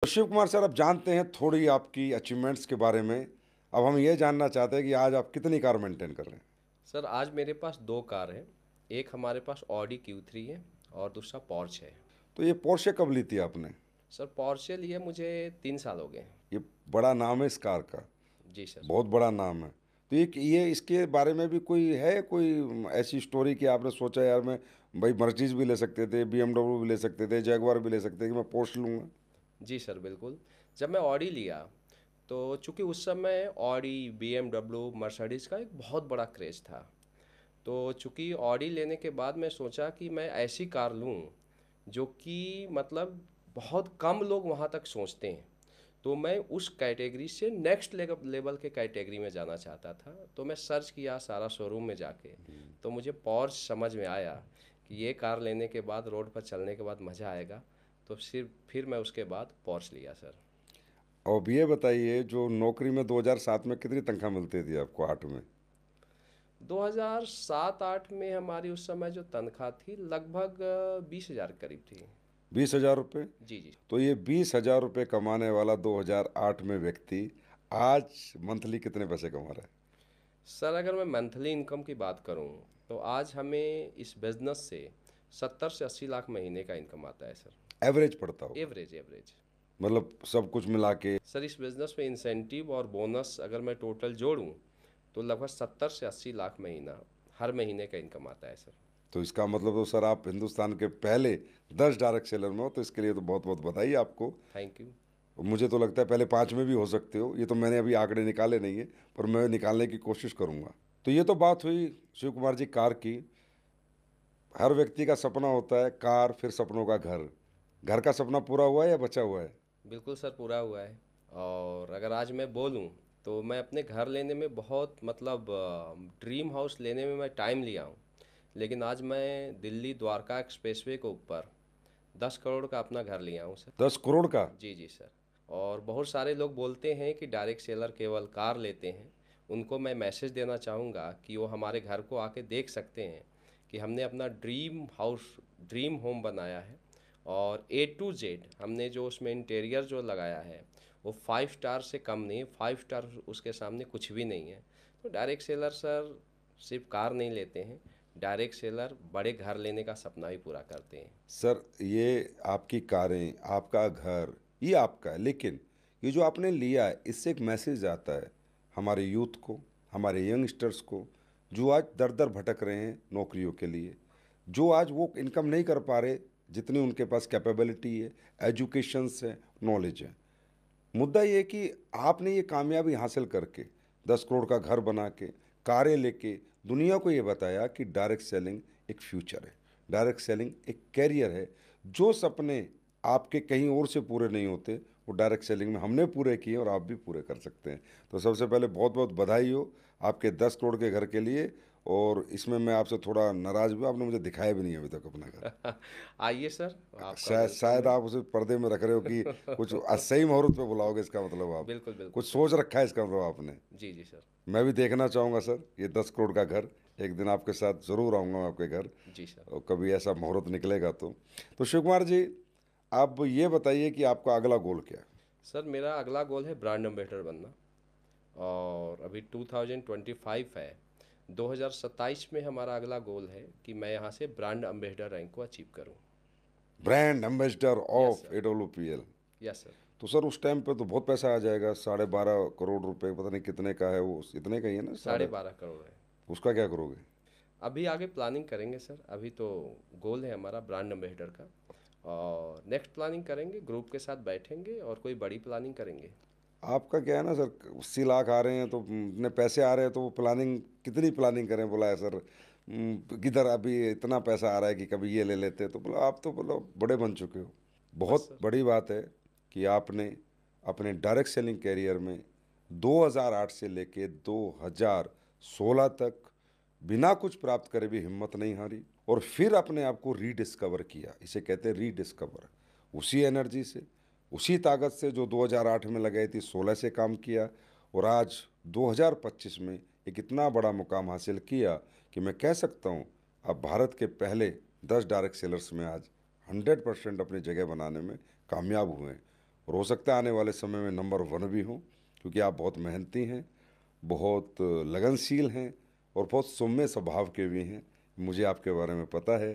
Shiv Kumar sir, अब जानते हैं थोड़ी आपकी अचीवमेंट्स के बारे में। अब हम ये जानना चाहते हैं कि आज आप कितनी कार मेंटेन कर रहे हैं। सर आज मेरे पास दो कार हैं। एक हमारे पास ऑडी Q3 है और दूसरा पॉर्श है। तो ये पोर्शे कब ली थी आपने? सर पॉर्शे लिए मुझे 3 साल हो गए हैं। ये बड़ा नाम है इस कार का, जी सर। बहुत बड़ा नाम है। तो ये इसके बारे में भी कोई है, कोई ऐसी स्टोरी कि आपने सोचा यार मैं भाई मर्सिडीज भी ले सकते थे, BMW भी ले सकते थे, जैगवार भी ले सकते थे कि मैं पोर्श लूँगा। जी सर बिल्कुल। जब मैं ऑडी लिया तो चूंकि उस समय ऑडी BMW मर्सिडीज़ का एक बहुत बड़ा क्रेज़ था। तो चूंकि ऑडी लेने के बाद मैं सोचा कि मैं ऐसी कार लूं जो कि मतलब बहुत कम लोग वहाँ तक सोचते हैं। तो मैं उस कैटेगरी से नेक्स्ट लेवल के कैटेगरी में जाना चाहता था। तो मैं सर्च किया सारा शोरूम में जाके। तो मुझे पॉर्श समझ में आया कि ये कार लेने के बाद रोड पर चलने के बाद मज़ा आएगा। तो फिर मैं उसके बाद पॉर्श लिया सर। और अब ये बताइए, जो नौकरी में 2007 में कितनी तनख्वाह मिलती थी आपको, 8 में? 2007-8 में हमारी उस समय जो तनख्वाह थी लगभग 20,000 करीब थी। 20,000 रुपये? जी जी। तो ये 20,000 रुपये कमाने वाला 2008 में व्यक्ति आज मंथली कितने पैसे कमा रहा सर अगर मैं मंथली इनकम की बात करूं तो आज हमें इस बिज़नेस से 70 से 80 लाख महीने का इनकम आता है सर। है? एवरेज पड़ता होगा, एवरेज एवरेज। मतलब सब कुछ मिला के। सर इस बिज़नेस में इंसेंटिव और बोनस अगर मैं टोटल जोड़ूं तो लगभग 70 से 80 लाख महीना हर महीने का इनकम आता है सर। तो इसका मतलब तो सर आप हिंदुस्तान के पहले 10 डायरेक्ट सेलर में हो, तो इसके लिए तो बहुत बहुत बधाई आपको। Thank you. मुझे तो लगता है पहले 5 में भी हो सकते हो, ये तो मैंने अभी आंकड़े निकाले नहीं है, पर मैं निकालने की कोशिश करूंगा। तो ये तो बात हुई शिव कुमार जी कार की। हर व्यक्ति का सपना होता है कार, फिर सपनों का घर। घर का सपना पूरा हुआ है या बचा हुआ है? बिल्कुल सर पूरा हुआ है। और अगर आज मैं बोलूं तो मैं अपने घर लेने में बहुत मतलब ड्रीम हाउस लेने में मैं टाइम लिया हूं। लेकिन आज मैं दिल्ली द्वारका एक्सप्रेसवे के ऊपर 10 करोड़ का अपना घर लिया हूँ सर। 10 करोड़ का? जी जी सर। और बहुत सारे लोग बोलते हैं कि डायरेक्ट सेलर केवल कार लेते हैं। उनको मैं मैसेज देना चाहूँगा कि वो हमारे घर को आके देख सकते हैं कि हमने अपना ड्रीम हाउस, ड्रीम होम बनाया है। और A to Z हमने जो उसमें इंटीरियर जो लगाया है वो 5 स्टार से कम नहीं है। 5 स्टार उसके सामने कुछ भी नहीं है। तो डायरेक्ट सेलर सर सिर्फ कार नहीं लेते हैं, डायरेक्ट सेलर बड़े घर लेने का सपना भी पूरा करते हैं। सर ये आपकी कारें, आपका घर, ये आपका है, लेकिन ये जो आपने लिया है इससे एक मैसेज आता है हमारे यूथ को, हमारे यंगस्टर्स को, जो आज दर दर भटक रहे हैं नौकरियों के लिए, जो आज वो इनकम नहीं कर पा रहे जितनी उनके पास कैपेबिलिटी है, एजुकेशंस है, नॉलेज है। मुद्दा ये है कि आपने ये कामयाबी हासिल करके 10 करोड़ का घर बना के, कारें लेके दुनिया को ये बताया कि डायरेक्ट सेलिंग एक फ्यूचर है, डायरेक्ट सेलिंग एक कैरियर है। जो सपने आपके कहीं और से पूरे नहीं होते वो डायरेक्ट सेलिंग में हमने पूरे किए और आप भी पूरे कर सकते हैं। तो सबसे पहले बहुत बहुत बधाई हो आपके 10 करोड़ के घर के लिए। और इसमें मैं आपसे थोड़ा नाराज़ हुआ, आपने मुझे दिखाया भी नहीं अभी तक अपना घर। आइए सर, आपका शायद वेलकम शायद है। आप उसे पर्दे में रख रहे हो कि कुछ सही मुहूर्त पे बुलाओगे, इसका मतलब आप बिल्कुल बिल्कुल कुछ सर। सोच रखा है, इसका मतलब आपने। जी जी सर। मैं भी देखना चाहूँगा सर ये 10 करोड़ का घर। एक दिन आपके साथ ज़रूर आऊँगा मैं आपके घर, जी सर। और कभी ऐसा मुहूर्त निकलेगा तो शिव कुमार जी, आप ये बताइए कि आपका अगला गोल क्या है? सर मेरा अगला गोल है ब्रांड एम्बेसडर बनना। और अभी 2025 है। 2027 में हमारा अगला गोल है कि मैं यहाँ से ब्रांड एम्बेसडर रैंक को अचीव करूँ। Brand ambassador yes of sir. AWPL? Yes sir. तो सर उस टाइम पे तो बहुत पैसा आ जाएगा, 12.5 करोड़ रुपए, पता नहीं कितने का है वो, इतने का ही है ना साढ़े साढ़े? 12 करोड़ है। उसका क्या करोगे? अभी आगे प्लानिंग करेंगे सर। अभी तो गोल है हमारा ब्रांड एम्बेसडर का। और नेक्स्ट प्लानिंग करेंगे, ग्रुप के साथ बैठेंगे और कोई बड़ी प्लानिंग करेंगे। आपका क्या है ना सर, 80 लाख आ रहे हैं तो इतने पैसे आ रहे हैं तो वो प्लानिंग, कितनी प्लानिंग करें? बोला है सर किधर अभी इतना पैसा आ रहा है कि कभी ये ले लेते, तो बोला आप तो बोलो बड़े बन चुके हो। बस बहुत सर। बड़ी बात है कि आपने अपने डायरेक्ट सेलिंग कैरियर में 2008 से लेके 2016 तक बिना कुछ प्राप्त करे भी हिम्मत नहीं हारी, और फिर अपने आप को रीडिस्कवर किया। इसे कहते हैं रीडिस्कवर। उसी एनर्जी से, उसी ताकत से जो 2008 में लगाई थी, 16 से काम किया, और आज 2025 में एक इतना बड़ा मुकाम हासिल किया कि मैं कह सकता हूँ आप भारत के पहले 10 डायरेक्ट सेलर्स में आज 100% अपनी जगह बनाने में कामयाब हुए हैं। और हो सकता है आने वाले समय में नंबर 1 भी हो, क्योंकि आप बहुत मेहनती हैं, बहुत लगनशील हैं और बहुत सौम्य स्वभाव के भी हैं। मुझे आपके बारे में पता है